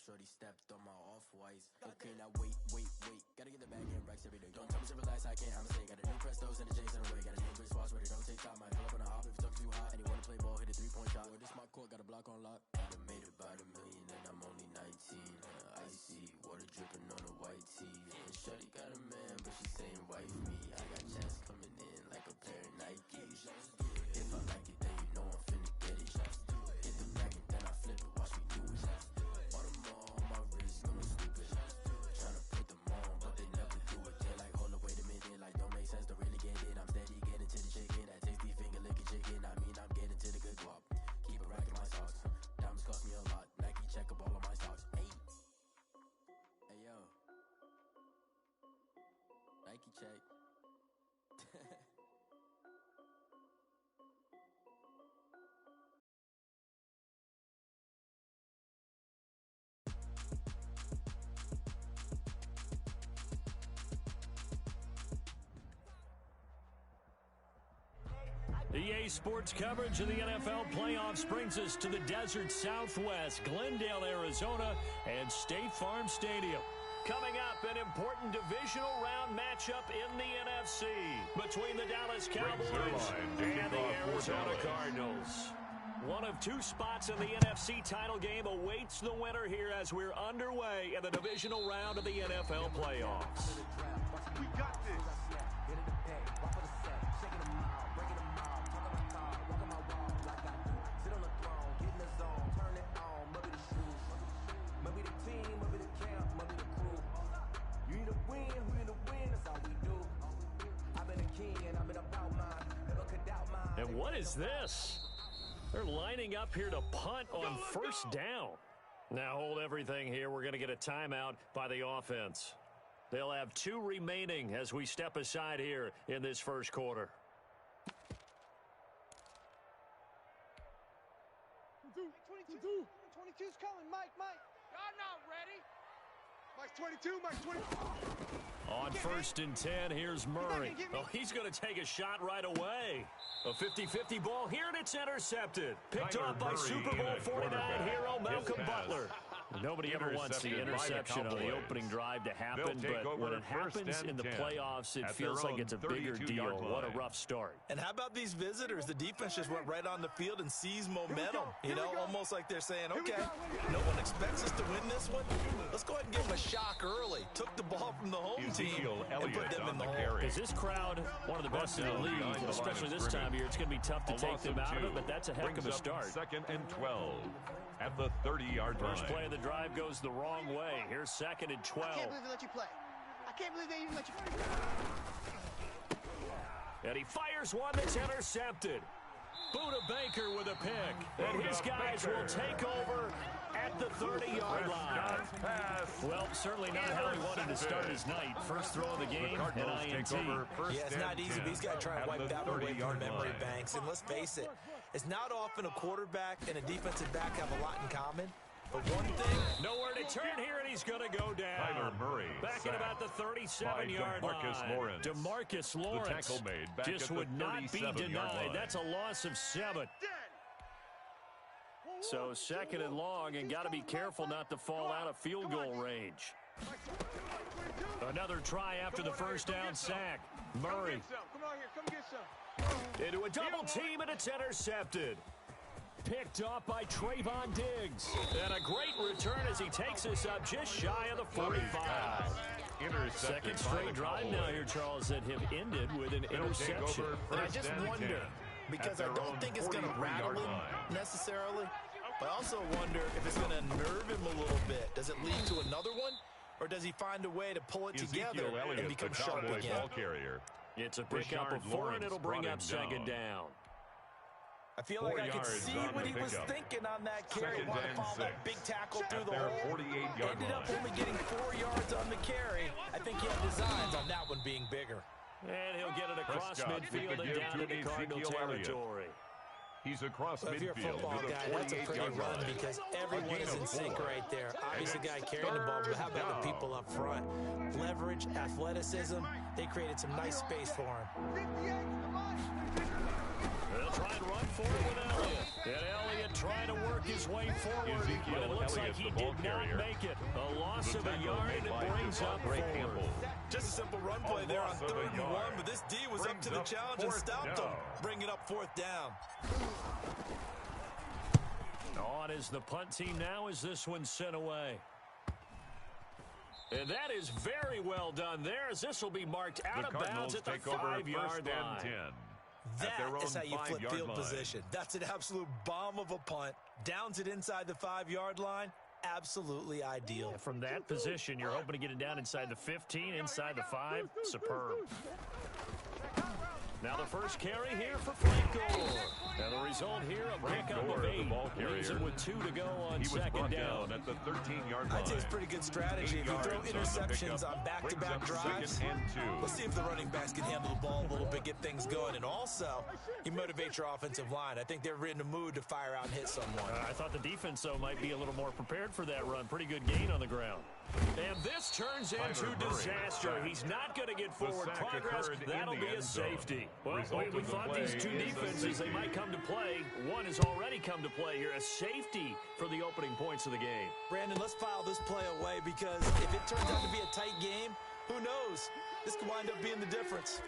shorty stepped on my off-whites. Okay, now wait. Gotta get the bag and racks every day. Don't tell me to relax, I can't, I'm say. Got a new Prestos and a J's in the way. Got a new Grace Watch, ready, don't take time. Might pull up on a hop if it's talking too hot. And you wanna play ball, hit a 3-point shot. Well, this my court, got a block on lock. I done made it by the million and I'm only 19. Icy, water dripping on a white tee. And shorty got a man, but she saying wife me. I got chance coming in like a pair of Nikes. If I like it, then you know I'm finna get it. Hit the bag and then I flip it, watch me do it. All them all on my wrist, no stupid. Tryna put them on, but they never do it. They're like, hold up, wait a minute, like don't make sense to really get it. I'm steady getting to the chicken, that tasty finger licking chicken. I mean, I'm getting to the good guap. Keep it racking my socks. Diamonds cost me a lot. Nike check up all of my stocks. Hey yo, Nike check. EA Sports coverage of the NFL playoffs brings us to the desert Southwest, Glendale, Arizona, and State Farm Stadium. Coming up, an important divisional round matchup in the NFC between the Dallas Cowboys and the Arizona Cardinals. One of two spots in the NFC title game awaits the winner here as we're underway in the divisional round of the NFL playoffs. We got this. And what is this? They're lining up here to punt on first down. Now hold everything here. We're going to get a timeout by the offense. They'll have 2 remaining as we step aside here in this first quarter. 22's coming, Mike. Y'all not ready. Mike's 22, Mike's 22. On first and 10, here's Murray. Oh, he's going to take a shot right away. A 50-50 ball here, and it's intercepted. Picked off by Super Bowl 49 hero Malcolm Butler. Nobody ever wants the interception on the opening drive to happen, but when it happens in the playoffs, it feels like it's a bigger deal. What a rough start. And how about these visitors? The defense just went right on the field and seized momentum. You know, almost like they're saying, okay, no one expects us to win this one. Let's go ahead and give them a shock early. Took the ball from the home team and put them in the hole. Is this crowd one of the best in the league, especially this time of year? It's going to be tough to take them out of it, but that's a heck of a start. 2nd and 12 at the 30-yard line. First play of the drive goes the wrong way. Here's 2nd and 12. I can't believe they let you play. I can't believe they even let you play. And he fires one that's intercepted. Buda Baker with a pick. And his guys will take over at the 30-yard line. Well, certainly not how he wanted to start his night. First throw of the game, an INT. Yeah, it's not easy, but he's got to try and wipe that one away from memory banks. And let's face it, it's not often a quarterback and a defensive back have a lot in common. But one thing, nowhere to turn here, and he's going to go down. Tyler Murray back at about the 37-yard line. DeMarcus Lawrence the tackle made back just would not be denied. That's a loss of 7. So 2nd and long, and got to be careful not to fall out of field goal range. Another try after the first down sack. Murray Come on here, come get some. into a double team, and it's intercepted. Picked off by Trayvon Diggs. And a great return as he takes this up just shy of the 45. Second straight drive now here, Charles, that have ended with an interception. And I just wonder, because I don't think it's going to rattle him necessarily, but I also wonder if it's going to nerve him a little bit. Does it lead to another one, or does he find a way to pull it together and become sharp again? It's a pickup of 4, and it'll bring up 2nd down. I feel like I could see what he was thinking on that carry. Want to follow that big tackle through the hole. Ended up only getting 4 yards on the carry. I think he had designs on that one being bigger. And he'll get it across midfield and down into Cardinal territory. He's across midfield. If you're a football guy, that's a pretty run because everyone is in sync right there. Obviously, the guy carrying the ball, but how about the people up front? Leverage, athleticism, they created some nice space for him. They'll try and run for it with Elliott. And Elliott trying to work work his way forward, but it looks like he did not make it. A loss of a yard, and it brings up forward. Just a simple run play there on 3rd and 1, but this D was up to the challenge and stopped him. Bring it up 4th down. On is the punt team now as this one's sent away. And that is very well done there, as this will be marked out of bounds at the 5-yard line. That is how you flip field position. That's an absolute bomb of a punt. Downs it inside the 5-yard line. Absolutely ideal. And from that position, you're hoping to get it down inside the 15, inside the 5. Superb. Now the first carry here for Franco. And the result here, a pickup of 8. Leaves him with 2 to go on second down. At the 13-yard line. I'd say it's pretty good strategy. If you throw interceptions on back-to-back drives, let's see if the running backs can handle the ball a little bit, get things going. And also, you motivate your offensive line. I think they're in the mood to fire out and hit someone. I thought the defense, though, might be a little more prepared for that run. Pretty good gain on the ground. And this turns into disaster. He's not going to get forward progress. That'll be a safety. Well, we thought these two defenses, they might come to play. One has already come to play here. A safety for the opening points of the game. Brandon, let's file this play away, because if it turns out to be a tight game, who knows? This could wind up being the difference.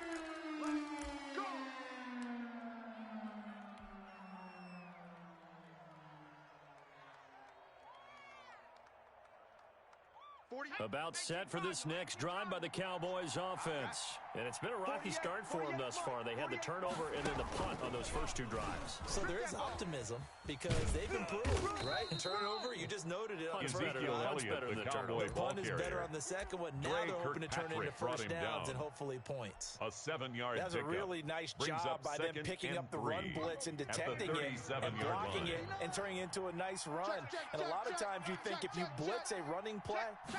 About set for this next drive by the Cowboys offense. And it's been a rocky start for them thus far. They had the turnover and then the punt on those first 2 drives. So there is optimism because they've improved, right? And turnover, you just noted it. Punt's better than the turnover. The punt is better on the second one. Now they're hoping to turn into first downs and hopefully points. A 7-yard That's a really nice job by them picking up the run blitz and detecting it and blocking it and turning it into a nice run. And a lot of times you think if you blitz a running play,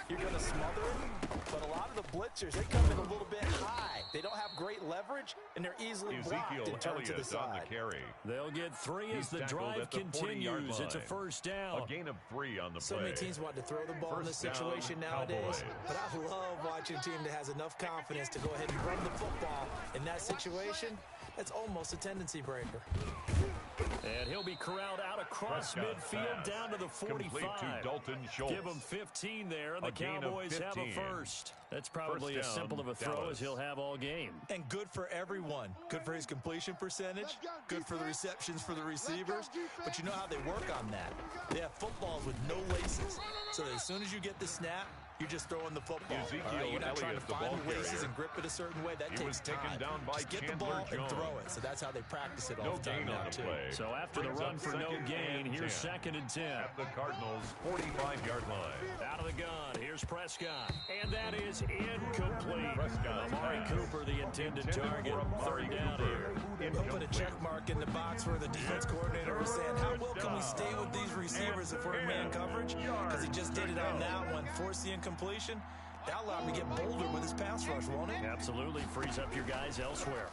you're going to smother it. But a lot of the blitzers, they come in a little bit high. They don't have great leverage, and they're easily blocked and turned to the side. They'll get 3 as the drive continues. It's a first down. A gain of 3 on the play. So many teams want to throw the ball in this situation nowadays, but I love watching a team that has enough confidence to go ahead and run the football. In that situation, that's almost a tendency breaker. And he'll be corralled out across midfield down to the 45. To Dalton Schultz. Give him 15 there, and the Cowboys have a first. That's probably as simple of a throw as he'll have all game. And good for everyone. Good for his completion percentage. Good for the receptions for the receivers. But you know how they work on that. They have footballs with no laces. So as soon as you get the snap, you're just throwing the football. You're not trying to find the laces and grip it a certain way. That takes time. Just get the ball and throw it. So that's how they practice it all the time now, too. So after the run for no gain, here's 2nd and 10. At the Cardinals' 45-yard line. Out of the gun, here's Prescott. And that is incomplete. Amari Cooper, the intended target. 3rd down here. They'll put a check mark in the box where the defense coordinator is saying, how well can we stay with these receivers if we're in man coverage? Because he just did it on that one. Force the incompletion. That'll allow him to get bolder with his pass rush, won't it? Absolutely. Frees up your guys elsewhere.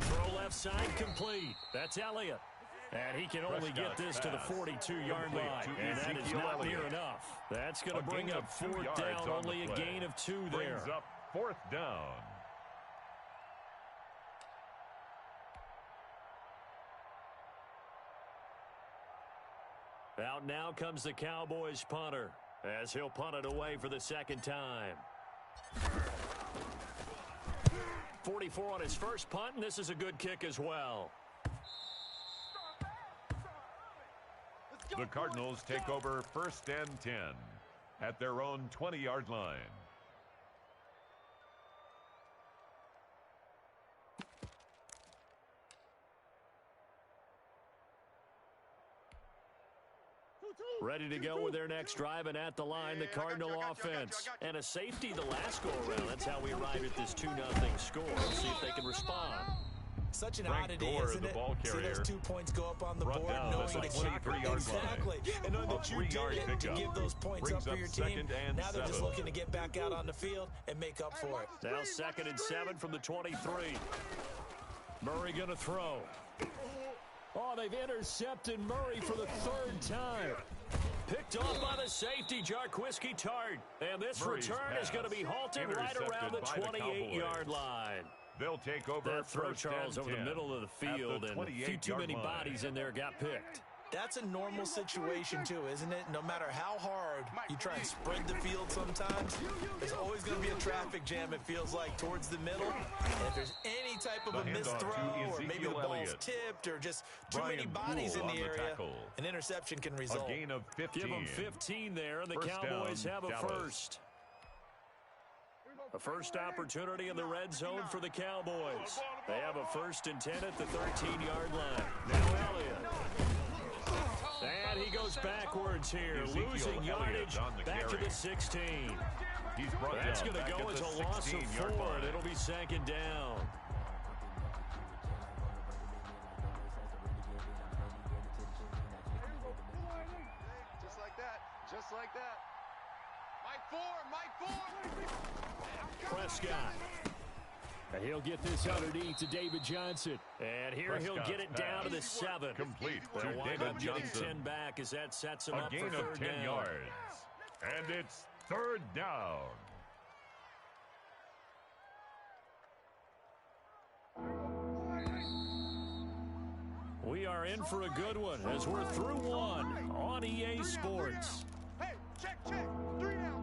Throw left side complete. That's Elliott. And he can only get this to the 42-yard line. And that is not near enough. That's going to bring up 4th down. Only a gain of 2 there. Brings up 4th down. Out now comes the Cowboys punter, as he'll punt it away for the 2nd time. 44 on his first punt, and this is a good kick as well. The Cardinals take over 1st and 10 at their own 20-yard line. Ready to go with their next drive, and at the line, the Cardinal offense. And a safety the last go-around. That's how we arrive at this 2-0 score. Let's see if they can respond. Such an oddity, isn't it? See those 2 points go up on the board, knowing that you exactly, and knowing that you did it to give those points up for your team. Now they're just looking to get back out on the field and make up for it. Now 2nd and 7 from the 23. Murray going to throw. Oh, they've intercepted Murray for the 3rd time. Picked off by the safety, Jarquiski Tart. And this return is going to be halted right around the 28-yard line. They'll take over that throw, Charles, over the middle of the field, and a few too many bodies in there got picked. That's a normal situation, too, isn't it? No matter how hard you try and spread the field sometimes, there's always going to be a traffic jam, it feels like, towards the middle. And if there's any type of a missed throw or maybe the ball's tipped or just too many bodies in the area, an interception can result. A gain of 15. Give them 15 there, and the Cowboys have a first. A first opportunity in the red zone for the Cowboys. They have a 1st and 10 at the 13-yard line. Now Elliott. And he goes backwards here, losing yardage back to the 16. That's going to go as a loss of 4, and it'll be 2nd down. Just like that. Just like that. Mike 4. Prescott. And he'll get this underneath to David Johnson. And here he'll get it down to the 7. Complete to They'll wind David up getting Johnson. 10 back as that sets him up for 3rd down. A gain of 10 down. yards. And it's 3rd down. We are in for a good one as we're through 1 on EA Sports. Hey, check. 3 down.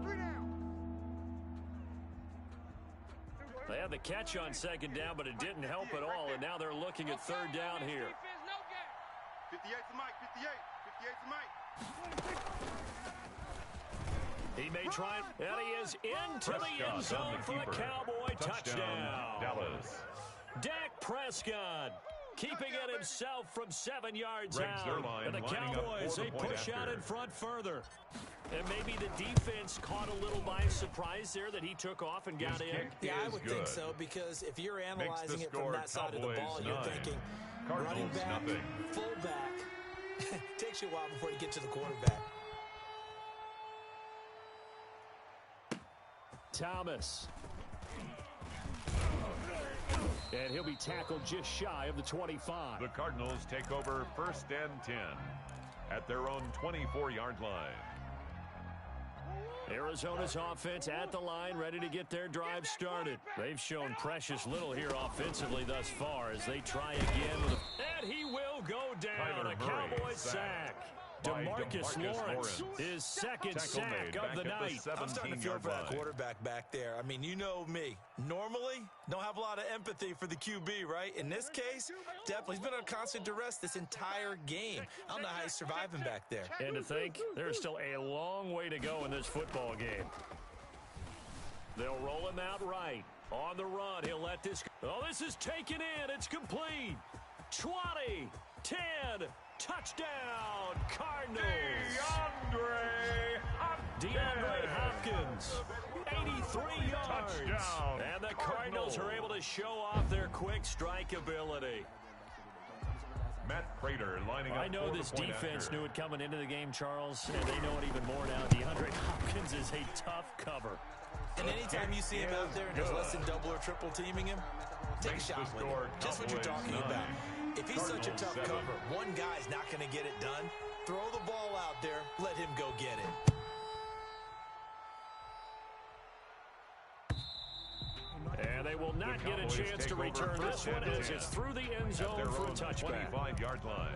They had the catch on 2nd down, but it didn't help at all, and now they're looking at 3rd down here. 58 to Mike. 58 to Mike. He may try, and he is into the end zone for the Cowboy touchdown. Dallas. Dak Prescott keeping it himself from 7 yards out. And the Cowboys, they push out in front further. And maybe the defense caught a little by surprise there that he took off and got in. Yeah, I would think so, because if you're analyzing it from that side of the ball, you're thinking running back, fullback. Takes you a while before you get to the quarterback. Thomas. And he'll be tackled just shy of the 25. The Cardinals take over 1st and 10 at their own 24-yard line. Arizona's offense at the line, ready to get their drive started. They've shown precious little here offensively thus far as they try again. And he will go down. A Cowboys sack. DeMarcus Lawrence, his 2nd sack of the night. I'm starting to feel for that quarterback back there. I mean, you know me. Normally, don't have a lot of empathy for the QB, right? In this case, definitely. He's been on constant duress this entire game. I don't know how he's surviving back there. And to think, there's still a long way to go in this football game. They'll roll him out right. On the run, he'll let this go. Oh, this is taken in. It's complete. 20, 10, touchdown, Cardinals. DeAndre Hopkins, 83 yards. Touchdown, and the Cardinals are able to show off their quick strike ability. Matt Prater lining up. I know this defense knew it coming into the game, Charles, and they know it even more now. DeAndre Hopkins is a tough cover. And anytime you see him out there and there's less than double or triple teaming him, take a shot with him. Just what you're talking about. If he's such a tough cover, one guy's not going to get it done. Throw the ball out there. Let him go get it. And they will not get a chance to return this one as it's through the end zone for a touchback. 25-yard line.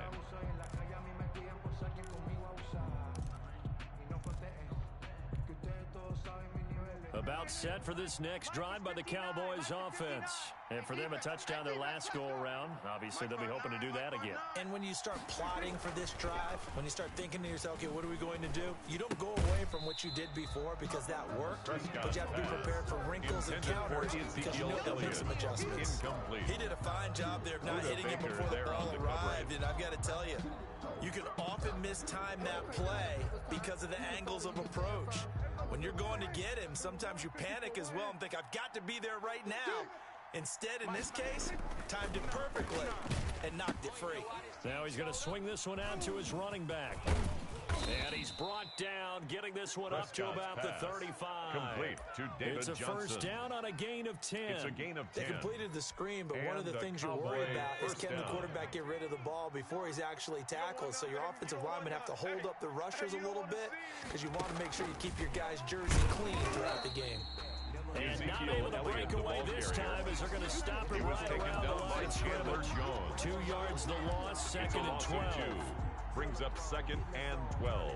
About set for this next drive by the Cowboys offense. And for them, a touchdown their last go-around. Obviously, they'll be hoping to do that again. And when you start plotting for this drive, when you start thinking to yourself, okay, what are we going to do? You don't go away from what you did before because that worked, but you have to be prepared for wrinkles and counters because you know they'll make some adjustments. He did a fine job there of not hitting him before the ball arrived, and I've got to tell you, you can often mistime that play because of the angles of approach. When you're going to get him, sometimes you panic as well and think, I've got to be there right now. Instead, in this case, timed it perfectly and knocked it free. Now he's going to swing this one out to his running back. And he's brought down, getting this one up to about the 35. Complete to David It's a Johnson. First down on a gain of 10. It's a gain of 10. They completed the screen, but one of the And things the you're worried Cowboy about is first can the down. quarterback get rid of the ball before he's actually tackled. So your offensive linemen have to hold up the rushers a little bit because you want to make sure you keep your guys' jersey clean throughout the game. And not able to break away this time as they're going to stop him right around the line of scrimmage. 2 yards the loss, 2nd and 12. brings up 2nd and 12.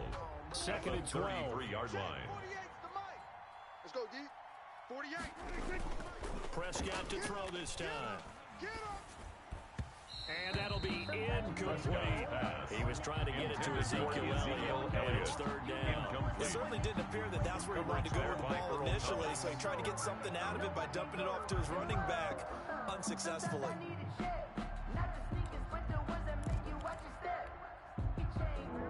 Second and 12. 33-yard line. 48's the mic. Let's go, D. 48. Prescott to throw this time. Get him. And that'll be incomplete. He was trying to get it to Ezekiel Elliott, and it's third down. It certainly didn't appear that that's where he wanted to go with the ball initially, so he tried to get something out of it by dumping it off to his running back unsuccessfully.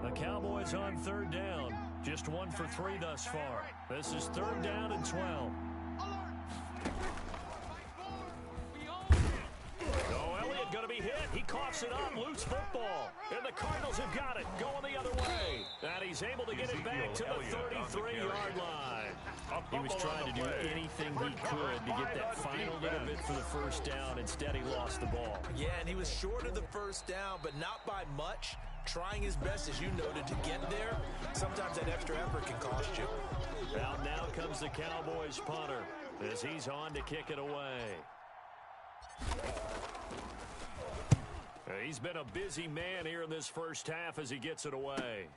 The Cowboys on third down. Just 1 for 3 thus far. This is third down and 12. Oh, Elliott going to be hit. He coughs it up. Loose football. And the Cardinals have got it. Going the other way. And he's able to get it back to the 33-yard line. He was trying to do anything he could to get that final little bit for the first down. Instead, he lost the ball. Yeah, and he was short of the first down, but not by much. Trying his best, as you noted, to get there. Sometimes that extra effort can cost you. Out now comes the Cowboys punter as he's on to kick it away. He's been a busy man here in this first half as he gets it away.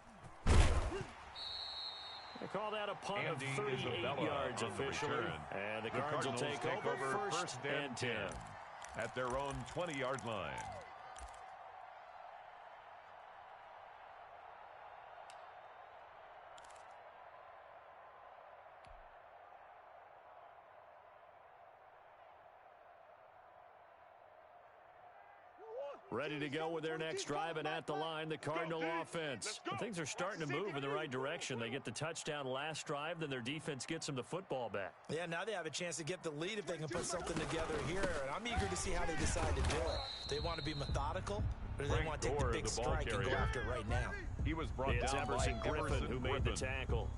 They call that a punt of 38 yards officially. And the Cards will take over first and 10. At their own 20-yard line. Ready to go with their next drive, and at the line, the Cardinal offense. And things are starting to move in the right direction. They get the touchdown last drive, then their defense gets them the football back. Yeah, now they have a chance to get the lead if they can put something together here. And I'm eager to see how they decide to do it. They want to be methodical, or do they want to take the big strike and go after it right now? He was brought it's down Everson by Griffin who made the tackle.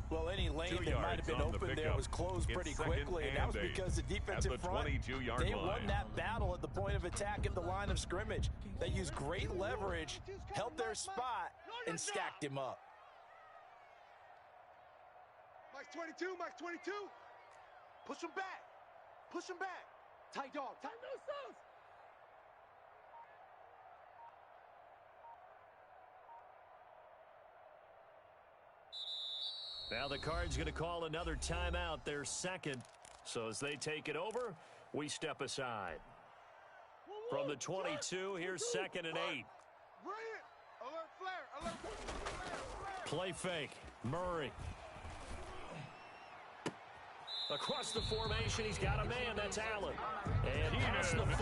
Well, any lane that might have been open there was closed pretty quickly, and that was because the defensive front, they won that battle at the point of attack at the line of scrimmage. They used great leverage, held their spot, and stacked him up. Mike 22, Mike 22. Push him back. Push him back. Tight dog. Tight dog. Now the Cards going to call another timeout, their second. So as they take it over, we step aside. From the 22, here's 2nd and 8. Bring it. Alert flare. Alert flare. Play fake. Murray. Across the formation, he's got a man. That's Allen. And he missed the 40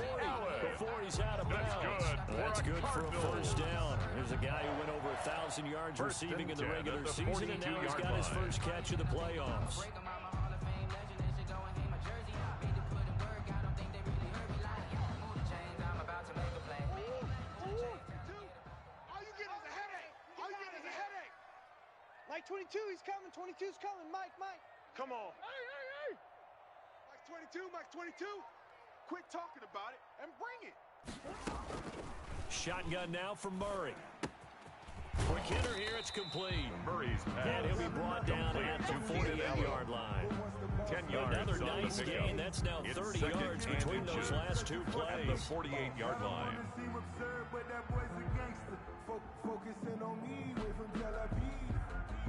before he's out of bounds. That's good for a first down. There's a guy who went over 1,000 yards receiving in the regular season, and now he's got his first catch of the playoffs. Mike 22, he's coming. 22's coming. Mike. Come on. Hey. Mike 22, Mike 22. Quit talking about it and bring it. Shotgun now from Murray. Quick hitter here, it's complete. Murray's pass. And he'll be brought down at the 48-yard line. 10 yards. Another nice gain. That's now 30 yards between those last two plays. At the 48-yard line. Focusing on me, way from Tel Aviv.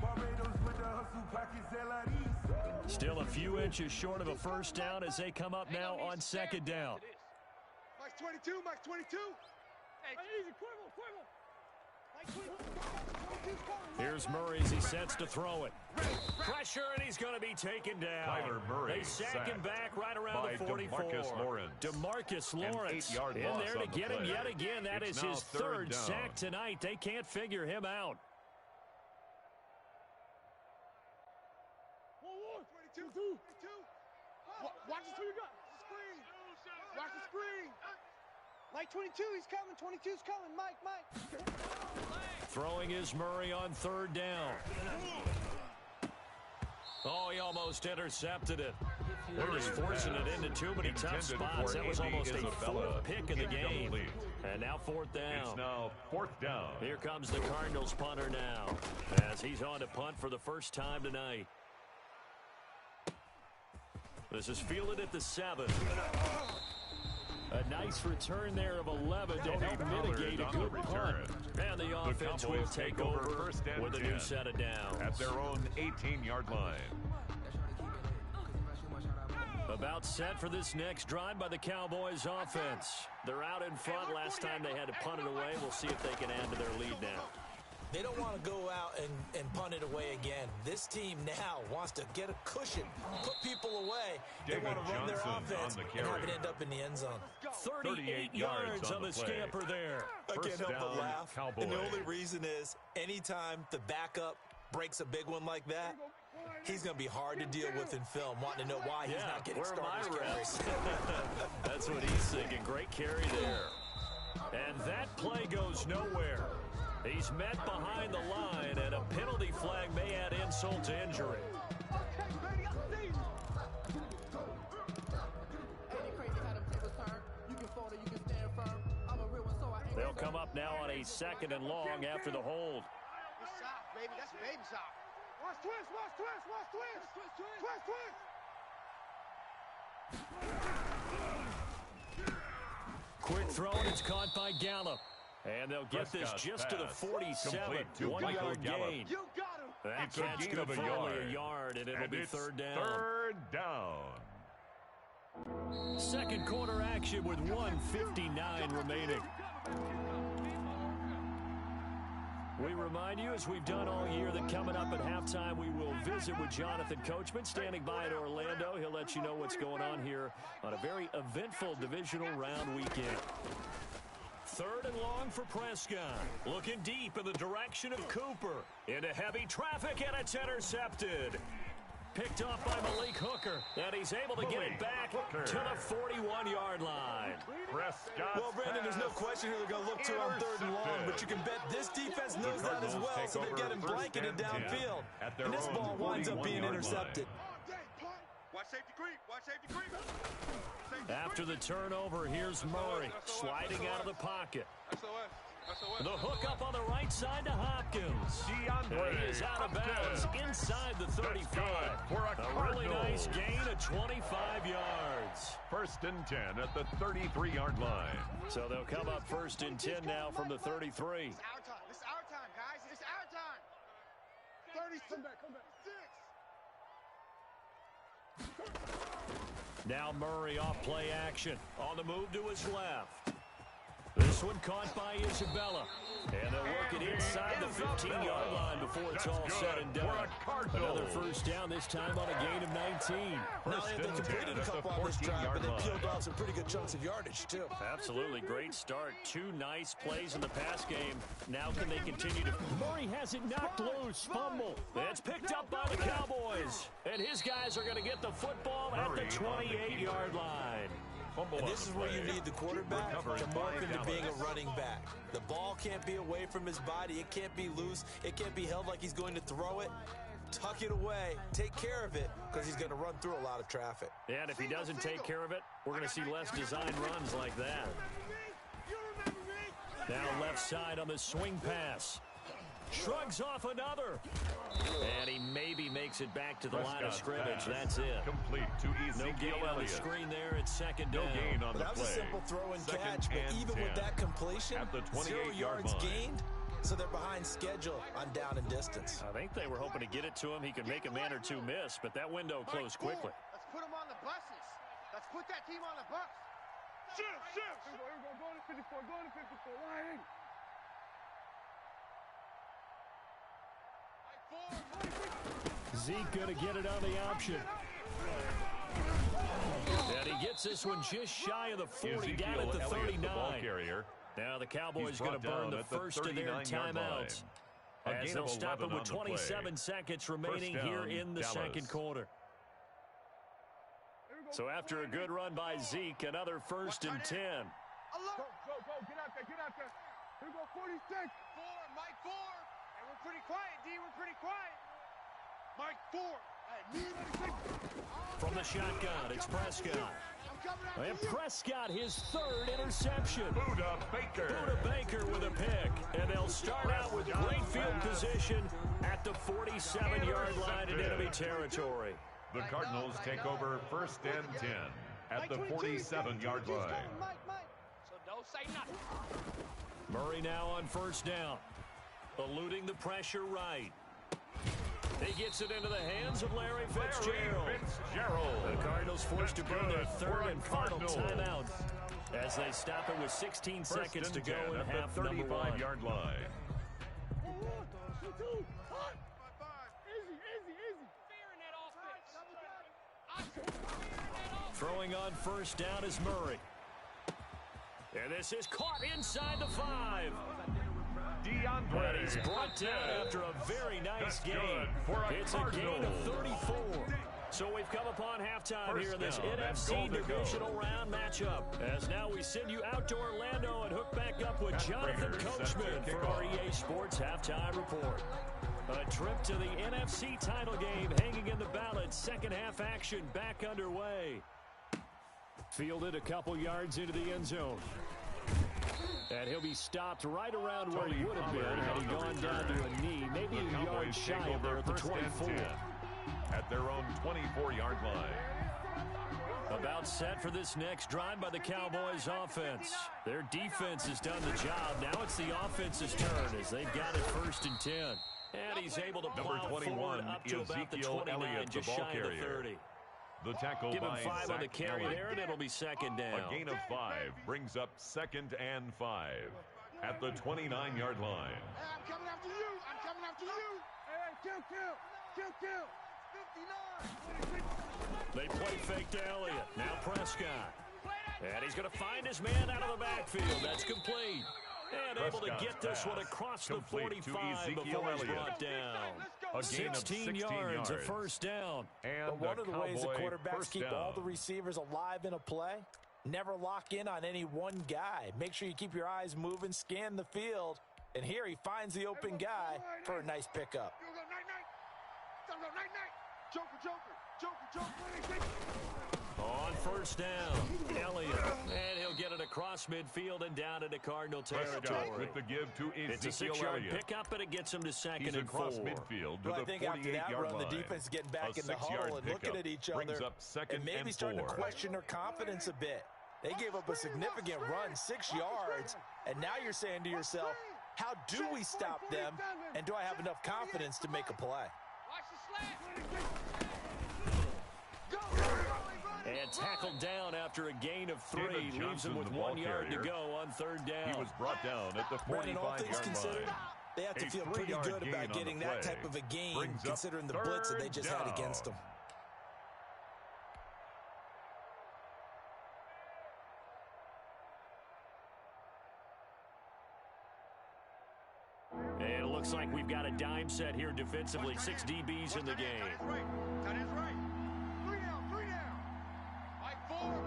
Barbados with the hustle pockets, LREs. Still a few inches short of a first down as they come up now on 2nd down. Mike 22, Mike 22. Hey, easy, quiver. Mike 22's coming. Here's Murray as he sets to throw it. Pressure, and he's going to be taken down. Tyler Murray They sack him back right around the 44. DeMarcus Lawrence in there to get him yet again. That is his third sack tonight. They can't figure him out. 22. Watch the screen. Watch the screen. Mike 22, he's coming. 22's coming. Mike. Throwing is Murray on 3rd down. Oh, he almost intercepted it. They're just forcing it into too many tough spots. That was almost a 4th pick in the game. And now 4th down. It's now 4th down. Here comes the Cardinals punter now as he's on to punt for the first time tonight. This is fielded at the 7. A nice return there of 11 to help mitigate a good punt. And the offense will take over with a new set of downs. At their own 18-yard line. About set for this next drive by the Cowboys offense. They're out in front. Last time they had to punt it away. We'll see if they can add to their lead now. They don't want to go out and punt it away again. This team now wants to get a cushion, put people away. They want to run their offense and have it end up in the end zone. 38 yards on the scamper there. I can't help but laugh. Cowboys. And the only reason is anytime the backup breaks a big one like that, he's going to be hard to deal with in film, wanting to know why he's not getting starters carries. That's what he's thinking. Great carry there. And that play goes nowhere. He's met behind the line, and a penalty flag may add insult to injury. They'll come up now on a 2nd and long after the hold. Baby, that's baby sock. Watch twist, watch twist, watch twist. Twist, twist. Quick throw, and it's caught by Gallup. And they'll get this just to the 47. 1-yard gain. You got him. That catch good for only a yard, and it'll be 3rd down. 3rd down. Second quarter action with 1:59 remaining. We remind you, as we've done all year, that coming up at halftime, we will visit with Jonathan Coachman, standing by in Orlando. He'll let you know what's going on here on a very eventful divisional round weekend. 3rd and long for Prescott. Looking deep in the direction of Cooper. Into heavy traffic, and it's intercepted. Picked off by Malik Hooker, and he's able to get it back to the 41-yard line. Prescott. Well, Brandon, there's no question who they're going to look to on 3rd and long, but you can bet this defense knows that as well, so they're getting blanketed downfield. And this ball winds up being intercepted. Watch safety creep. Watch safety creep. After the turnover, here's Murray sliding out of the pocket. The hook up on the right side to Hopkins. He is out of bounds inside the 35. A really nice gain of 25 yards. 1st and 10 at the 33-yard line. So they'll come up 1st and 10 now from the 33. It's our time. It's our time, guys. It's our time. 30. Come back. 6. Now Murray off play action. On the move to his left. This one caught by Isabella. And they'll work it inside the 15-yard line before it's all said and done. Another 1st down, this time on a gain of 19. Now they completed a couple on this drive, but they peeled off some pretty good chunks of yardage, too. Absolutely. Great start. 2 nice plays in the pass game. Now can they continue to... Murray has it knocked loose. Fumble. It's picked up by the Cowboys. And his guys are going to get the football at the 28-yard line. And this is where you need the quarterback to morph into being a running back. The ball can't be away from his body. It can't be loose. It can't be held like he's going to throw it. Tuck it away. Take care of it, because he's going to run through a lot of traffic. And if he doesn't take care of it, we're going to see less design runs like that. Now left side on the swing pass. Shrugs off another. And he maybe makes it back to the line of scrimmage. That's it. Complete to Ezekiel No gain on the screen there. It's 2nd down. No gain on the that was play. a simple throw and catch, but even with that completion, at the 0 yards gained, so they're behind schedule on down and distance. I think they were hoping to get it to him. He could make a man or two miss, but that window closed quickly. Let's put him on the buses. Let's put that team on the bus. Shift. Here we go. Go to 54. Go to 54. Line. Zeke going to get it on the option. And he gets this one just shy of the 40, down at the 39. The ball carrier. Now the Cowboys going to burn the first of their timeouts. As they'll stop it with 27 seconds remaining here in the second quarter. So after a good run by Zeke, another 1st and 10. Go. Get out there. Here we go, 46. 4, Mike 4. And we're pretty quiet, D. We're pretty quiet. Mike 4. From the shotgun, it's Prescott. And Prescott, his 3rd interception. Buda Baker with a pick. And they'll start out with great field position at the 47-yard line in enemy territory. The Cardinals take over 1st and 10 at the 47-yard line. Murray now on first down. Eluding the pressure right. He gets it into the hands of Larry Fitzgerald. The Cardinals forced to burn their third and final timeout as they stop it with 16 seconds to go in half number 1. 35-yard line. Throwing on first down is Murray. And this is caught inside the 5. And he's brought down after a very nice game. It's a gain of 34. So we've come upon halftime here in this NFC divisional round matchup. As now we send you out to Orlando and hook back up with Jonathan Coachman for our EA Sports Halftime Report. A trip to the NFC title game hanging in the balance. Second half action back underway. Fielded a couple yards into the end zone. And he'll be stopped right around where he would have been had he gone down to a knee, maybe a yard shy of there at the 24. At their own 24-yard line. About set for this next drive by the Cowboys offense. Their defense has done the job. Now it's the offense's turn as they've got it 1st and 10. And he's able to plow forward up to about the 29, just shy of the 30. The tackle Give him by 5 on the carry there, and it'll be second down. A gain of 5 brings up 2nd and 5 at the 29-yard line. Hey, I'm coming after you. I'm coming after you. Hey, kill. 59. They play fake to Elliott. Now Prescott. And he's going to find his man out of the backfield. That's complete. And able to get this one across the 45 before he's brought down. 16 yards, a first down. And one of the ways the quarterbacks keep all the receivers alive in a play, never lock in on any one guy. Make sure you keep your eyes moving, scan the field. And here he finds the open guy for a nice pickup. On first down, Elliott. And he'll get it across midfield and down into Cardinal territory. With the give to it's a 6-yard pickup, and it gets him to second and 4. Midfield to I think after that run, the defense is getting back in the huddle and looking at each other and maybe starting to question their confidence a bit. They gave up a significant run, 6 yards, and now you're saying to yourself, how do we stop them, and do I have enough confidence to make a play? And tackled down after a gain of 3. Leaves him with 1 yard to go on third down. He was brought down at the 45-yard line. They have to feel pretty good about getting that type of a gain, considering the blitz that they just had against them. And it looks like we've got a dime set here defensively. 6 DBs in the game. Tight end's right. 3 down.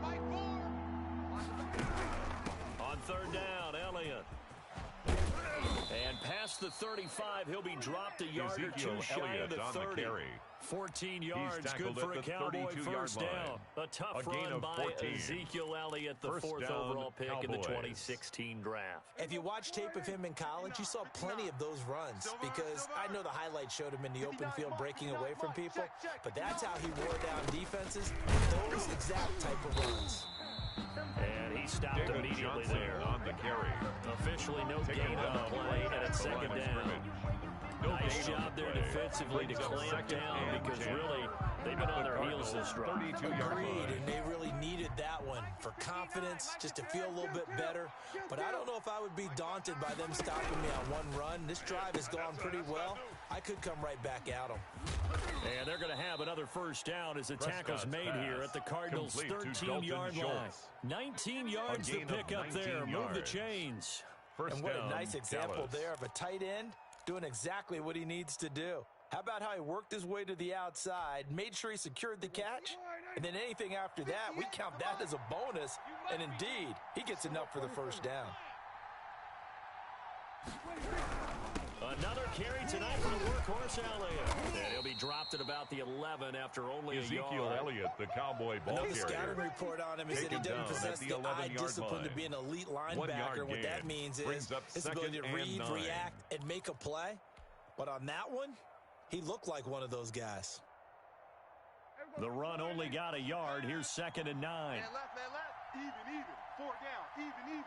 Mike 4. On third down, Elliott. And past the 35, he'll be dropped a yard or two shy of the 30. 14 yards, good for a Cowboy first down. A tough run by Ezekiel Elliott, the 4th overall pick in the 2016 draft. If you watch tape of him in college, you saw plenty of those runs because I know the highlights showed him in the open field breaking away from people, but that's how he wore down defenses, those exact type of runs. And he stopped immediately there. On the carry. Officially no gain on the play, and it's second down. Nice job there defensively to clamp down because really they've been on their heels this drive. Agreed, and they really needed that one for confidence, just to feel a little bit better. But I don't know if I would be daunted by them stopping me on one run. This drive has gone pretty well. I could come right back at them. And they're going to have another first down as the tackle's made here at the Cardinals' 13-yard line. 19 yards to pick up there. Move the chains. And what a nice example there of a tight end doing exactly what he needs to do. How about how he worked his way to the outside, made sure he secured the catch, and then anything after that, we count that as a bonus, and indeed, he gets enough for the first down. Another carry tonight for the workhorse Elliott. And he'll be dropped at about the 11 after only a yard. Ezekiel Elliott, the Cowboy ball carrier. The scouting report on him is that he doesn't possess the eye discipline to be an elite linebacker. What that means is his ability to read, react, and make a play. But on that one, he looked like one of those guys. The run only got a yard. Here's 2nd and 9. Man left. Even. 4 down. Even.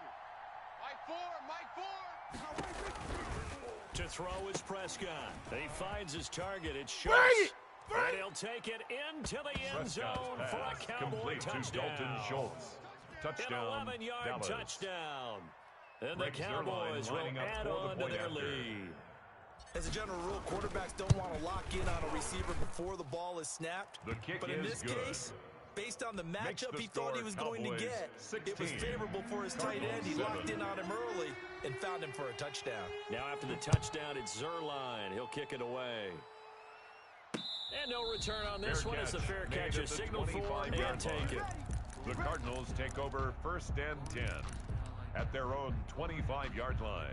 To throw is Prescott. He finds his target. It's Schultz. And he'll take it into the end zone for a Cowboy touchdown. Touchdown, An 11-yard Dallas. touchdown. And Greg the Cowboys will lining up add for the on to point their after. lead. As a general rule, quarterbacks don't want to lock in on a receiver before the ball is snapped. The kick but in is this good. case, based on the Makes matchup the he thought he score was going to Cowboys get, it was 16. favorable for his tight end. He Cardinals locked 7. in on him early and found him for a touchdown. Now after the touchdown, it's Zerline. He'll kick it away. And no return on this one. It's the fair catch is signaled for and taken. The Cardinals take over 1st and 10 at their own 25-yard line.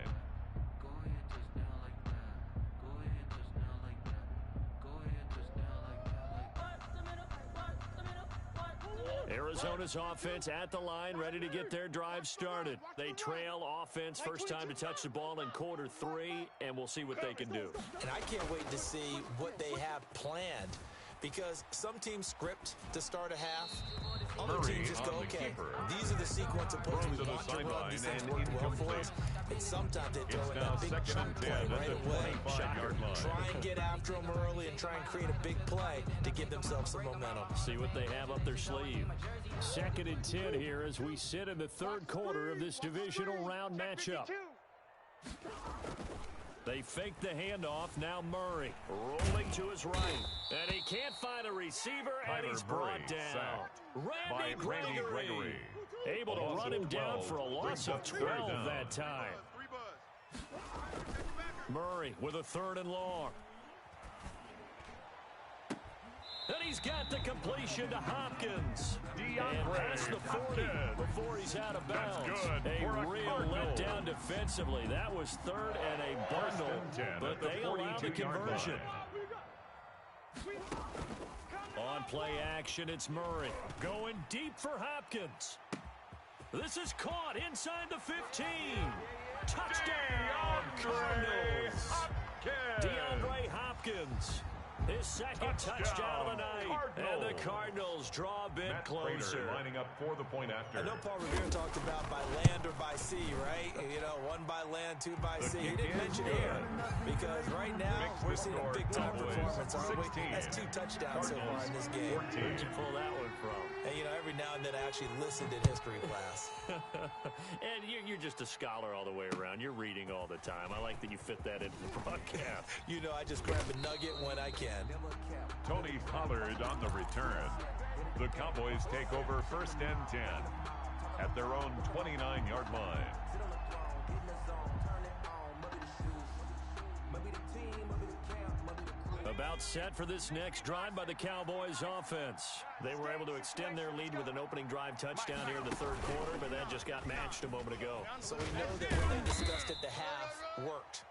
Arizona's offense at the line, ready to get their drive started. They trail offense, first time to touch the ball in quarter 3, and we'll see what they can do. And I can't wait to see what they have planned, because some teams script to start a half. Other Murray teams just go, on the okay, keeper. these are the sequence of plays Throws we to the want to run. sideline These things and work well for incomplete. us. And sometimes they throw It's in now that big 2nd chunk and play 10 at right the away. 25-yard line. Try and get after them early and try and create a big play to give themselves some momentum. See what they have up their sleeve. 2nd and 10 here as we sit in the 3rd quarter of this divisional round matchup. They fake the handoff. Now Murray rolling to his right. And he can't find a receiver, and he's brought down. Randy Gregory. Able to run him down for a loss of 12 that time. Murray with a 3rd and long. And he's got the completion to Hopkins. And past the 40 before he's out of bounds. A real letdown defensively. That was 3rd and a bundle, but they allowed the conversion. On play action, it's Murray. Going deep for Hopkins. This is caught inside the 15. Touchdown, Cardinals. DeAndre Hopkins. His 2nd touchdown of the night. And the Cardinals draw a bit closer. Lining up for the point after. I know Paul Revere talked about by land or by sea, right? You know, 1 by land, 2 by sea. He didn't mention air, because right now we're seeing a big-time performance. That's 2 touchdowns so far in this game. Where'd you pull that one from? And, you know, every now and then I actually listened in history class. And you're just a scholar all the way around. You're reading all the time. I like that you fit that into the broadcast. You know, I just grab a nugget when I can. Tony Pollard on the return. The Cowboys take over 1st and 10 at their own 29-yard line. About set for this next drive by the Cowboys offense. They were able to extend their lead with an opening drive touchdown here in the 3rd quarter, but that just got matched a moment ago. So we know that what they discussed at the half worked.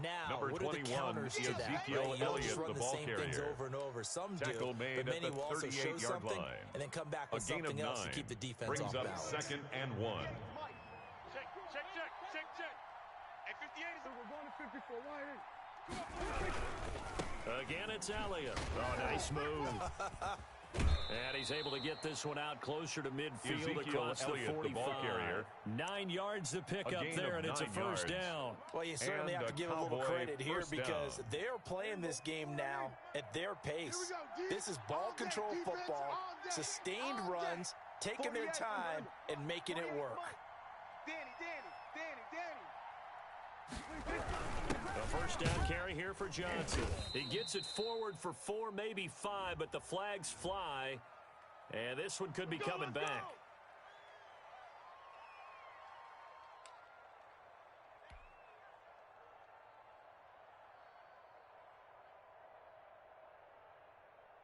Now, Number what are the 21, counters to that? Ezekiel Right? You don't just Elliott, run the the ball same things carrier. over and over. Some Tackle do, made but at many the will also show 38-yard something line. and then come back A with gain of something else to 9 keep the defense brings off up balance. 2nd and 1. Check. Hey, 58 is... We're going to 54. Why? Again, it's Elliott. Oh, nice move. And he's able to get this one out closer to midfield Ezekiel across Elliott, the 45. the ball carrier. 9 yards to pick A up gain there, of and it's a 9 first yards. down. Well, you certainly And have to a give a little Cowboy credit here first because down. they're playing this game now at their pace. This is ball control football, sustained runs, taking their time, and making it work. Danny. A first down carry here for Johnson. He gets it forward for 4, maybe 5, but the flags fly. And this one could be coming back.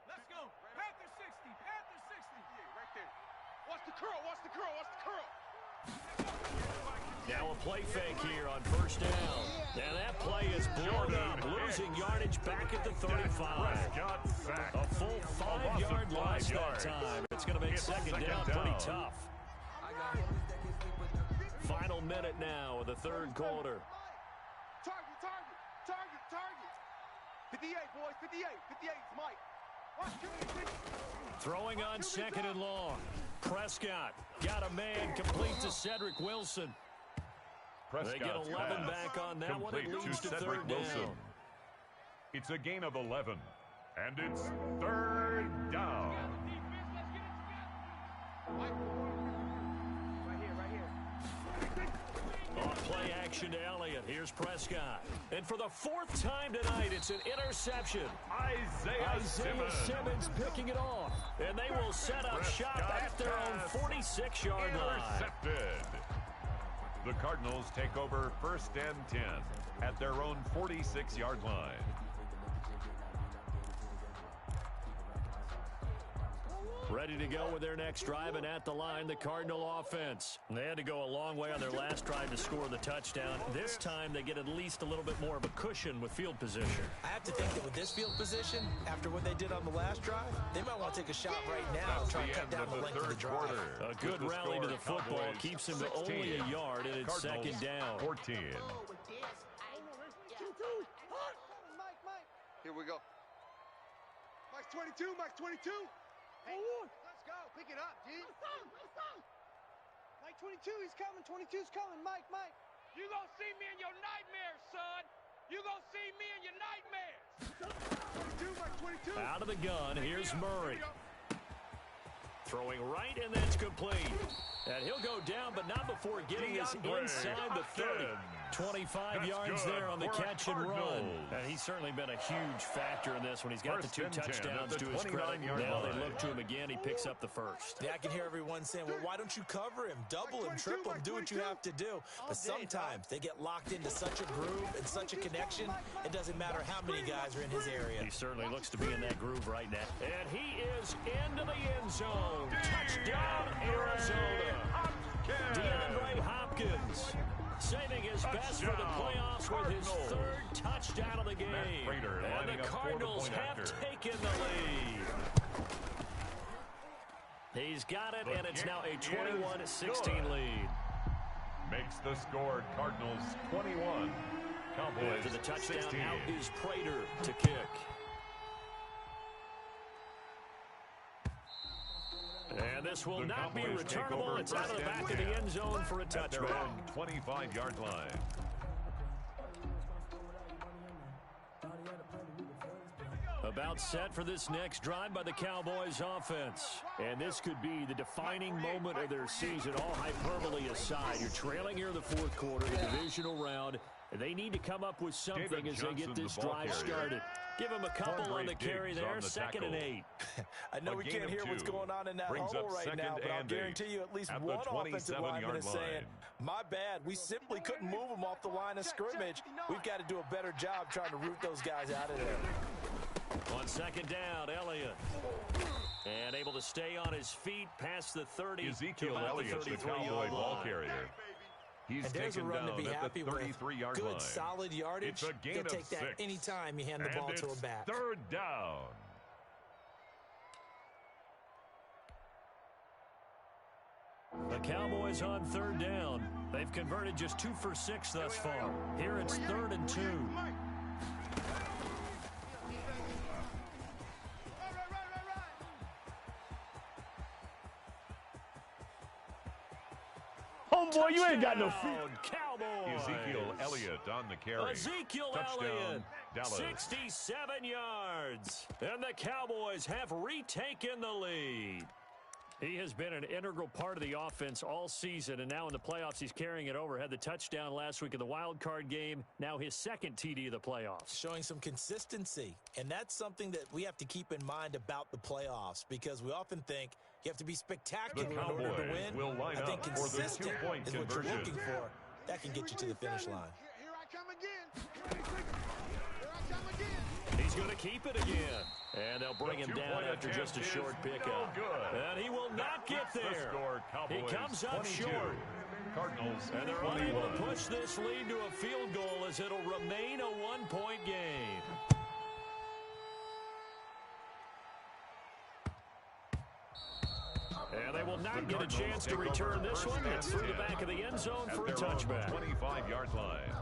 Let's go. Panther 60. Yeah, right there. Watch the curl. Now a play fake here on first down. And that play is blown up, losing yardage back at the 35. A full 5-yard loss that time. It's going to make second down pretty tough. Final minute now of the 3rd quarter. Target. 58, boys. 58. 58 is Mike. Throwing on 2nd and long. Prescott got a man complete to Cedric Wilson. They get 11 back on that one. It leads to third down. It's a gain of 11, and it's third down. Off play action to Elliott. Here's Prescott. And for the fourth time tonight, it's an interception. Isaiah Simmons picking it off. And they will set up shop at their own 46-yard line. Intercepted. The Cardinals take over 1st and 10 at their own 46-yard line. Ready to go with their next drive, and at the line, the Cardinal offense. They had to go a long way on their last drive to score the touchdown. This time, they get at least a little bit more of a cushion with field position. I have to think that with this field position, after what they did on the last drive, they might want to take a shot right now and try and cut down the length of the drive. A good rally to the football keeps him to only a yard, and it's second down. 14. Here we go. Mike 22, Mike 22. Hey, let's go. Pick it up, G. Mike 22, he's coming. 22's coming. Mike. You gonna see me in your nightmares, son. You gonna see me in your nightmares. 22, Mike 22. Out of the gun, here's Murray. Throwing right, and that's complete. And he'll go down, but not before getting us inside the 30. 25 yards there on the catch and run. And he's certainly been a huge factor in this when he's got the 2 touchdowns to his credit. Now they look to him again. He picks up the first. Yeah, I can hear everyone saying, well, why don't you cover him? Double him, triple him, do what you have to do. But sometimes they get locked into such a groove and such a connection, it doesn't matter how many guys are in his area. He certainly looks to be in that groove right now. And he is into the end zone. Touchdown, Arizona. DeAndre Hopkins saving his best for the playoffs with his third touchdown of the game. And the Cardinals have taken the lead. He's got it, and it's now a 21-16 lead. Makes the score Cardinals 21. Cowboys to the touchdown. 16. Out is Prater to kick. And this will not be returnable. It's out of the back of the end zone for a touchback. 25-yard line. About set for this next drive by the Cowboys offense. And this could be the defining moment of their season, all hyperbole aside. You're trailing here in the fourth quarter, the divisional round. They need to come up with something as they get this drive started. Give him a couple on the carry there, 2nd and 8. I know we can't hear what's going on in that huddle right now, but I'll guarantee you at least one offensive lineman is saying, my bad, we simply couldn't move them off the line of scrimmage. We've got to do a better job trying to root those guys out of there. On 2nd down, Elliott. And able to stay on his feet past the 30 Ezekiel to about Elliott, the the 33-yard Cowboy ball line. carrier. He's and there's a taken run down to be at happy the with. 33-yard Good, line. solid yardage. It's a gain You'll of take that 6. anytime you hand the ball to him back. 3rd down. The Cowboys on 3rd down. They've converted just 2 for 6 thus far. Here it's 3rd and 2. Homeboy, you ain't got no feet. Cowboys. Ezekiel Elliott on the carry. Ezekiel Touchdown, Elliott, Dallas. 67 yards. And the Cowboys have retaken the lead. He has been an integral part of the offense all season, and now in the playoffs he's carrying it over. Had the touchdown last week in the wild card game, now his 2nd TD of the playoffs. Showing some consistency, and that's something that we have to keep in mind about the playoffs, because we often think you have to be spectacular in order to win. I think consistent is what you're looking for. That can get you to the finish line. Here I come again. Here I come again. He's going to keep it again. And they'll bring him down after just a short pickup. And he will not get there. He comes up short. Cardinals, and they're unable to push this lead to a field goal as it'll remain a 1-point game. And they will not get a chance to return this one. It's through the back of the end zone for a touchback. 25-yard line.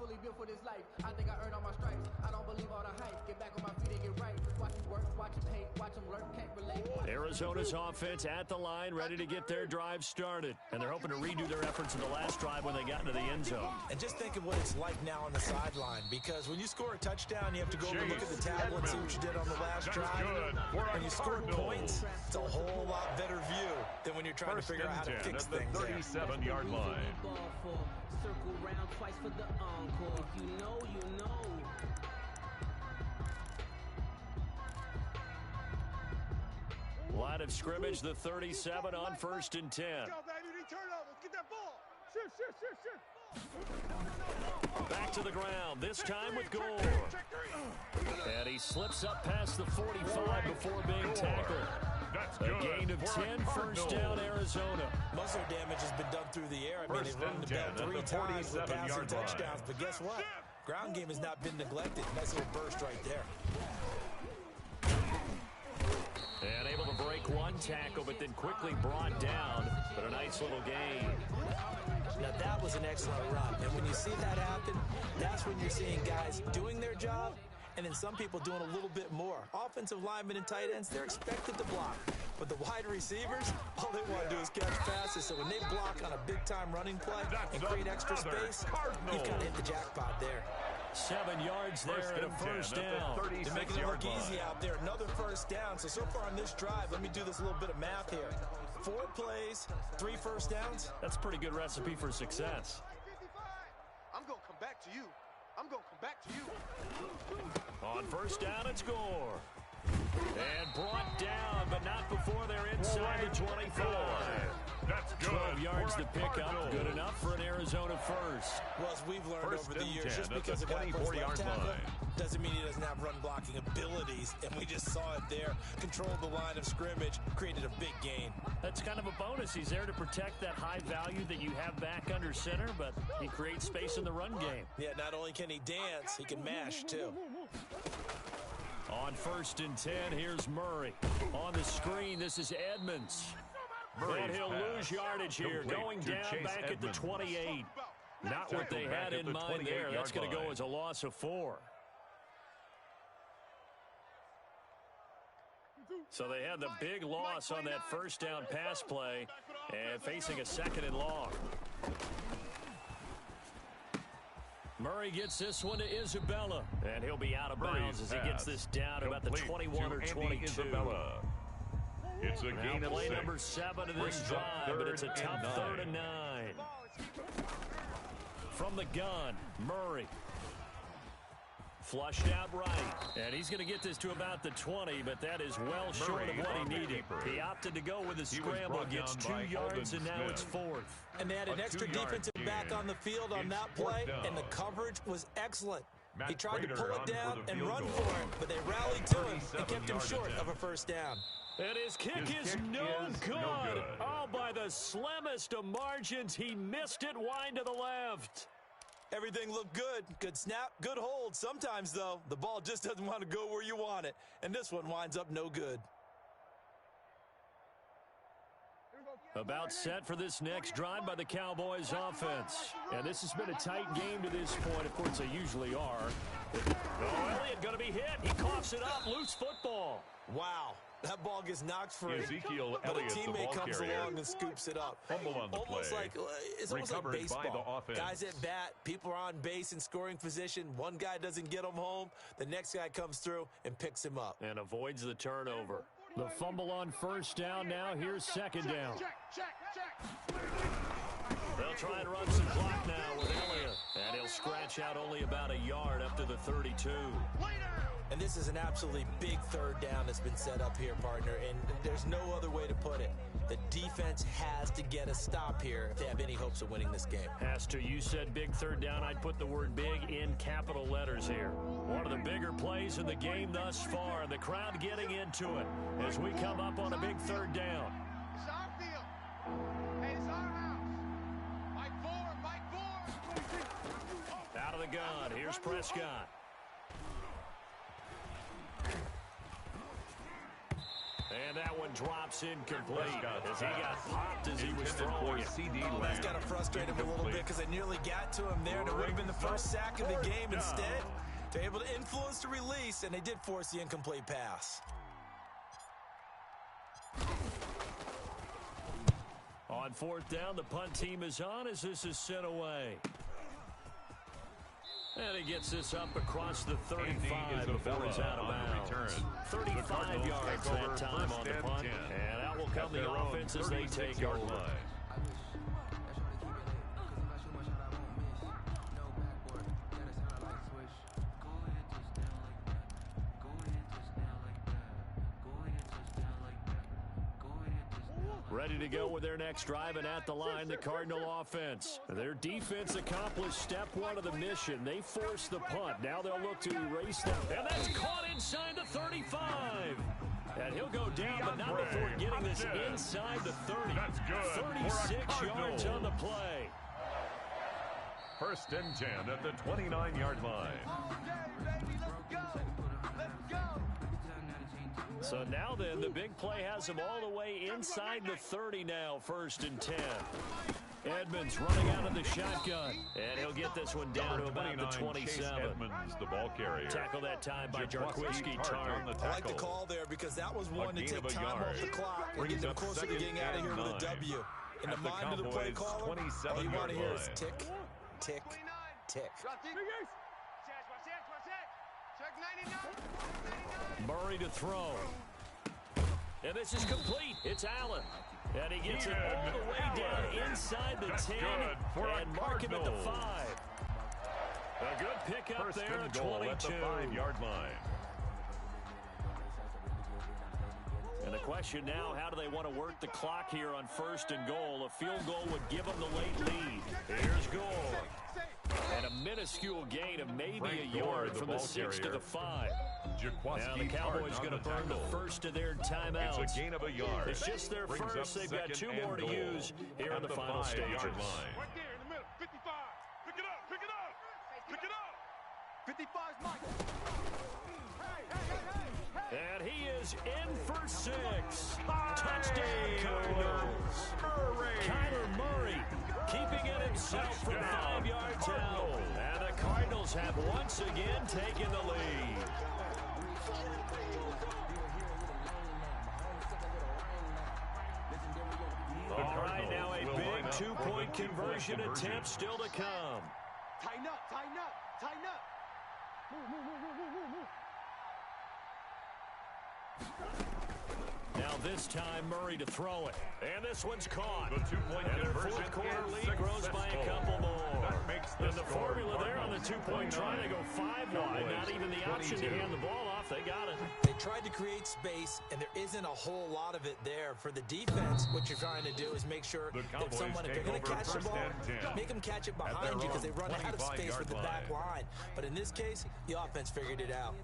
really built for this life. I think I earned all my stripes. I don't believe all the hype. Get back on my feet and get right. Watch them work, watch them hate, watch them lurk, can't relate. Arizona's offense at the line, ready to get their drive started. And they're hoping to redo their efforts in the last drive when they got into the end zone. And just think of what it's like now on the sideline, because when you score a touchdown, you have to go over and look at the tablet, see what you did on the last drive. When you score points, it's a whole lot better view than when you're trying to figure out how to fix things. 37-yard line. Circle round twice for the encore. If you know, you know. Line of scrimmage, the 37 on 1st and 10. Let's go, baby. Turn over. Let's get that ball. Shoot. Back to the ground, this time with Gore. And he slips up past the 45 before being tackled. A gain of 10, first down, Arizona. Most of their damage has been done through the air. I mean, they've run the ball 3 times with passing touchdowns. But guess what? Ground game has not been neglected. Nice little burst right there. And able to break one tackle, but then quickly brought down. But a nice little gain. Now, that was an excellent run. And when you see that happen, that's when you're seeing guys doing their job, and then some people doing a little bit more. Offensive linemen and tight ends, they're expected to block. But the wide receivers, all they want to do is catch passes. So when they block on a big-time running play and create extra space, you've kind of hit the jackpot there. 7 yards there and a first down. They're making it look easy out there. Another first down. So far on this drive, let me do this little bit of math here. 4 plays, 3 first downs. That's a pretty good recipe for success. I'm going to come back to you. I'm going to come back to you. On first down, it's Gore. And brought down, but not before they're inside the 25. That's good. 12 yards to pick up. Good enough for an Arizona first. Well, as we've learned over the years, just because a guy plays left tackle doesn't mean he doesn't have run blocking abilities. And we just saw it there. Controlled the line of scrimmage, created a big gain. That's kind of a bonus. He's there to protect that high value that you have back under center, but he creates space in the run game. Yeah, not only can he dance, he can mash, too. On 1st and 10, here's Murray. On the screen, this is Edmonds. And he'll lose yardage here, going down back at the 28. Not what they had in mind there. That's going to go as a loss of 4. So they had the big loss on that first down pass play and facing a 2nd and long. Murray gets this one to Isabella, and he'll be out of bounds as he gets this down about the 21 or 22. It's a gain of 6. Play number 7 of this drive, but it's a tough 3rd and 9. From the gun, Murray. Flushed out right, and he's going to get this to about the 20, but that is well short of what he needed. He opted to go with a scramble, gets 2 yards, and now it's 4th. And they had an extra defensive back on the field on that play, and the coverage was excellent. He tried to pull it down and run for it, but they rallied to him and kept him short of a first down. And his kick is no good. Oh, by the slimmest of margins, he missed it wide to the left. Everything looked good. Good snap, good hold. Sometimes, though, the ball just doesn't want to go where you want it. And this one winds up no good. About set for this next drive by the Cowboys offense. And this has been a tight game to this point. Of course, they usually are. Oh, Elliott going to be hit. He coughs it up. Loose football. Wow. That ball gets knocked free, but a teammate comes along and scoops it up. Fumble on the almost play. Like it's almost like baseball. Guys at bat, people are on base in scoring position. One guy doesn't get him home. The next guy comes through and picks him up. And avoids the turnover. The fumble on first down now. Here's 2nd down. They'll try and run some clock now with Elliott. And he'll scratch out only about a yard up to the 32. And this is an absolutely big 3rd down that's been set up here, partner, and there's no other way to put it. The defense has to get a stop here if they have any hopes of winning this game. Has to. You said big 3rd down. I'd put the word big in capital letters here. One of the bigger plays in the game thus far. The crowd getting into it as we come up on a big 3rd down. It's our field. Hey, it's our house. Mike 4. Out of the gun. Here's Prescott. And that one drops incomplete as he got popped as he was throwing it. Oh, that's got to frustrate him a little bit because they nearly got to him there, and it would have been the first sack of the game. Instead, they're able to influence the release, and they did force the incomplete pass. On fourth down, the punt team is on as this is sent away. And he gets this up across the 35 before he's out of bounds. 35 yards that time on the punt. And out will come the offense as they take over. Ready to go with their next drive, and at the line, the Cardinal offense. Their defense accomplished step one of the mission. They forced the punt. Now they'll look to erase them. And that's caught inside the 35. And he'll go down, but not before getting this inside the 30. 36 yards on the play. First and 10 at the 29-yard line. So now then, the big play has him all the way inside the 30 now, first and 10. Edmonds running out of the shotgun, and he'll get this one down to about the 27. Edmonds, the ball carrier. Tackle that time by Jarquiski-Tartt. I like the call there because that was one to take time off the clock and get them closer to getting out of here with a W. In the mind of the play caller, all you want to hear is tick, tick, tick. Murray to throw. And this is complete. It's Allen. And he gets it all the way down inside the 10 and mark him at the 5. A good pickup there at 22. At the 5-yard line. And the question now, how do they want to work the clock here on first and goal? A field goal would give them the late lead. Here's goal. And a minuscule gain of maybe a yard from the 6 to the 5. Now the Cowboys going to burn the first of their timeouts. It's a gain of a yard. It's just their first. They've got 2 more to use here in the final stages. Right there in the middle, 55. Pick it up, pick it up, pick it up. 55's Mike. And he is in for 6. Touchdown, Cardinals. Kyler Murray keeping it himself from 5 yards out. And the Cardinals have once again taken the lead. All right, now a big 2-point conversion attempt still to come. Tighten up, tighten up, tighten up. Now this time Murray to throw it. And this one's caught. The 2-point and their conversion fourth quarter lead grows by a couple more. That makes and the formula there on the 2-point try to go 5 wide. Not even the option to hand the ball off. They got it. They tried to create space, and there isn't a whole lot of it there. For the defense, what you're trying to do is make sure if they're going to catch the ball, make them catch it behind you because they run out of space with the back line. But in this case, the offense figured it out.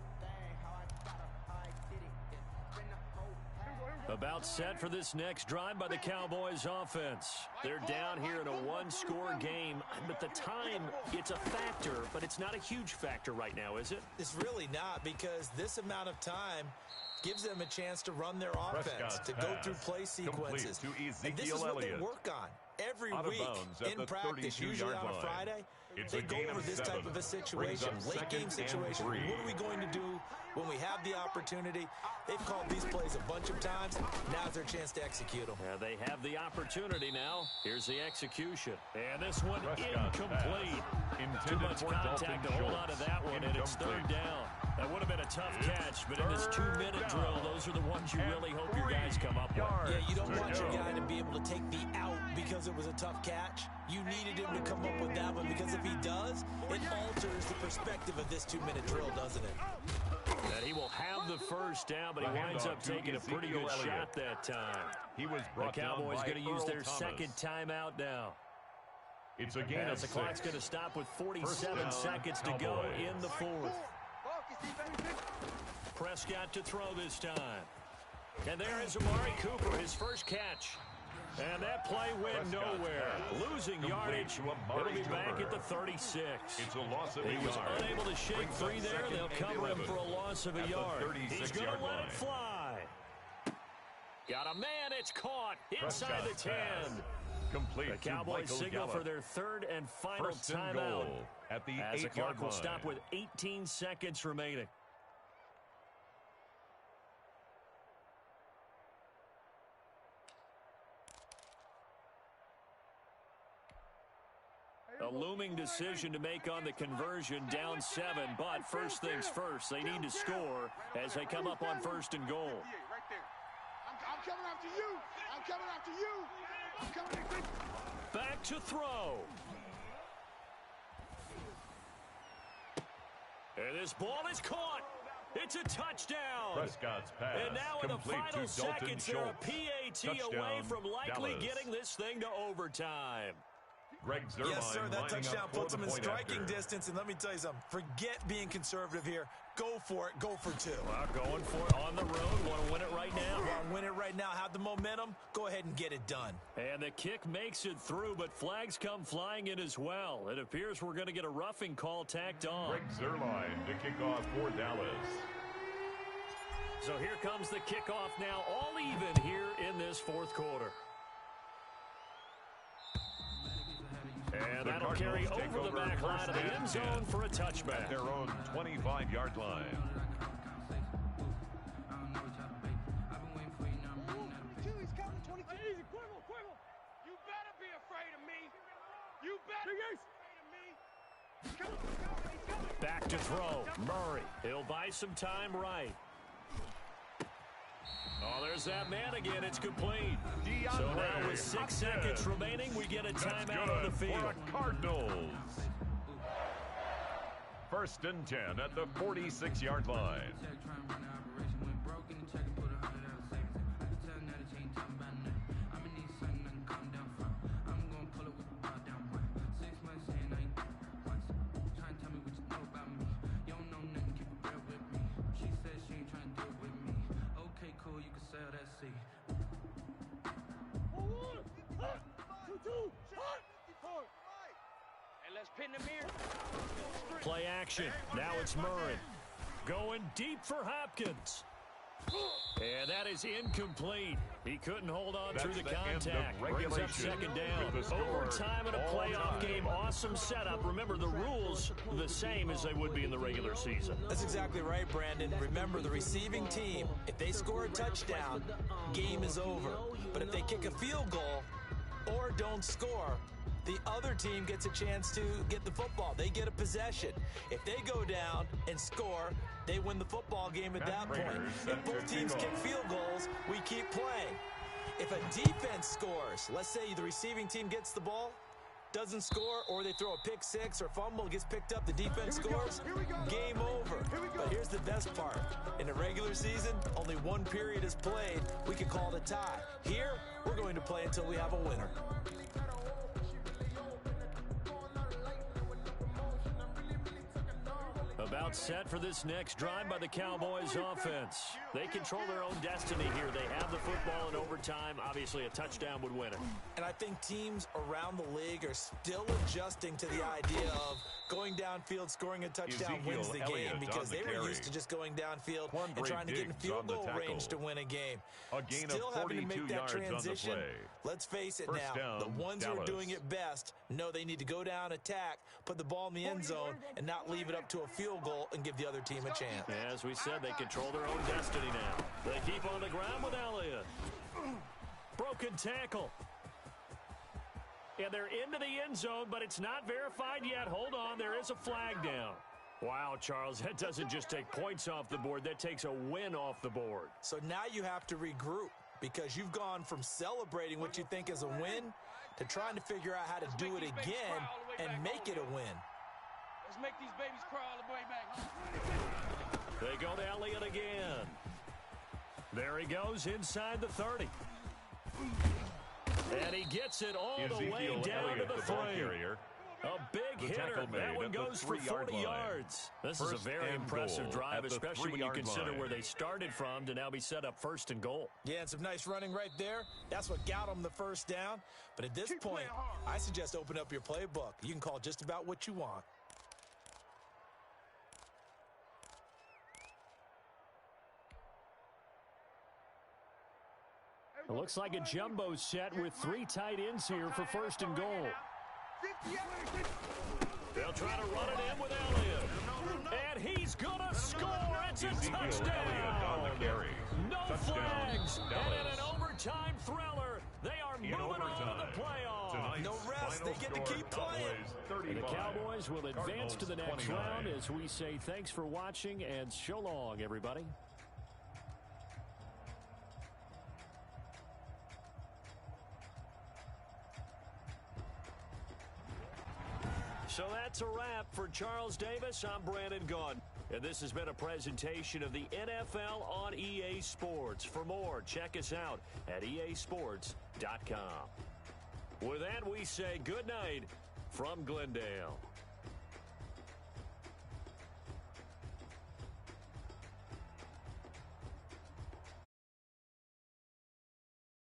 About set for this next drive by the Cowboys offense. They're down here in a 1-score game, but the time, it's a factor, but it's not a huge factor right now, is it? It's really not, because this amount of time gives them a chance to run their offense, to go through play sequences. And this is what they work on every week in practice, usually on a Friday. They go over this type of a situation, late game situation. What are we going to do when we have the opportunity? They've called these plays a bunch of times. Now's their chance to execute them. Yeah, they have the opportunity now. Here's the execution. And this one incomplete. Too much contact to hold on to that one, and it's 3rd down. That would have been a tough catch, but in this 2-minute drill, those are the ones you really hope your guys come up with. Yeah, you don't want your guy to be able to take the out because it was a tough catch. You needed him to come up with that one, because if he does, it alters the perspective of this 2-minute drill, doesn't it? And he will have the first down, but he winds up taking a pretty good shot that time. He was the Cowboys going to use their second timeout now. It's a gain of 6. The clock's going to stop with 47 seconds to go in the 4th. Prescott to throw this time. And there is Amari Cooper, his first catch. And that play went nowhere. Losing yardage. It'll be back at the 36. It's a loss of a yard. He was unable to shake free there. They'll cover him for a loss of a yard. He's going to let it fly. Got a man. It's caught inside the 10. Complete. The Cowboys signal for their third and final timeout at the as the 8-yard clock will line. stop with 18 seconds remaining. A looming decision to make on the conversion, down 7, but first things first, they need to score as they come up on 1st and goal. Right there. I'm coming after you. I'm coming after you. I'm coming after you. Back to throw. And this ball is caught. It's a touchdown. Prescott's pass. And now in the final seconds, they're a PAT Touchdown, away from likely Dallas. getting this thing to overtime. Greg Zuerlein Yes, sir, that lining touchdown up for puts the them in point striking after. distance. And let me tell you something, forget being conservative here. Go for it. Go for 2. Well, going for it on the road. Want to win it right now. Want to win it right now, have the momentum, go ahead and get it done. And the kick makes it through, but flags come flying in as well. It appears we're going to get a roughing call tacked on. Greg Zuerlein to kick off for Dallas. So here comes the kickoff now, all even here in this 4th quarter. And that'll carry over the back line of the end zone for a touchback. At their own 25-yard line. He's coming, 22. Easy, Quibble. You better be afraid of me. You better be afraid of me. He's coming. Back to throw. Murray. He'll buy some time right. Oh, there's that man again. It's complete. So now with 6 seconds remaining, we get a timeout on the field. For the Cardinals. 1st and 10 at the 46-yard line. Play action. Now it's Murray. Going deep for Hopkins. And that is incomplete. He couldn't hold on through the contact. Brings up 2nd down. Overtime in a playoff game. Awesome setup. Remember, the rules the same as they would be in the regular season. That's exactly right, Brandon. Remember, the receiving team, if they score a touchdown, game is over. But if they kick a field goal or don't score, the other team gets a chance to get the football. They get a possession. If they go down and score, they win the football game at that point. If both teams kick field goals, we keep playing. If a defense scores, let's say the receiving team gets the ball, doesn't score, or they throw a pick 6 or fumble, gets picked up, the defense scores, game over. But here's the best part. In the regular season, only 1 period is played. We can call it a tie. Here, we're going to play until we have a winner. About set for this next drive by the Cowboys offense. They control their own destiny here. They have the football in overtime. Obviously, a touchdown would win it. And I think teams around the league are still adjusting to the idea of going downfield, scoring a touchdown wins the game, because they were used to just going downfield and trying to get in field goal range to win a game. Still having to make that transition. Let's face it now, the ones who are doing it best know they need to go down, attack, put the ball in the end zone, and not leave it up to a field goal and give the other team a chance. As we said, they control their own destiny now. They keep on the ground with Elliott. Broken tackle. And they're into the end zone, but it's not verified yet. Hold on, there is a flag down. Wow, Charles, that doesn't just take points off the board. That takes a win off the board. So now you have to regroup, because you've gone from celebrating what you think is a win to trying to figure out how to do it again and make it a win. Let's make these babies crawl all the way back. They go to Elliott again. There he goes inside the 30. And he gets it all the way down to the 3. A big hitter. That one goes for 40 yards. This is a very impressive drive, especially when you consider where they started from to now be set up 1st and goal. Yeah, and some nice running right there. That's what got them the first down. But at this point, I suggest open up your playbook. You can call just about what you want. It looks like a jumbo set with 3 tight ends here for first and goal. They'll try to run it in with Elliott. And he's going to score. It's a touchdown. No flags. And in an overtime thriller, they are moving on to the playoffs. No rest. They get to keep playing. And the Cowboys will advance to the next round as we say thanks for watching and so long, everybody. So that's a wrap for Charles Davis. I'm Brandon Gunn. And this has been a presentation of the NFL on EA Sports. For more, check us out at easports.com. With that, we say good night from Glendale.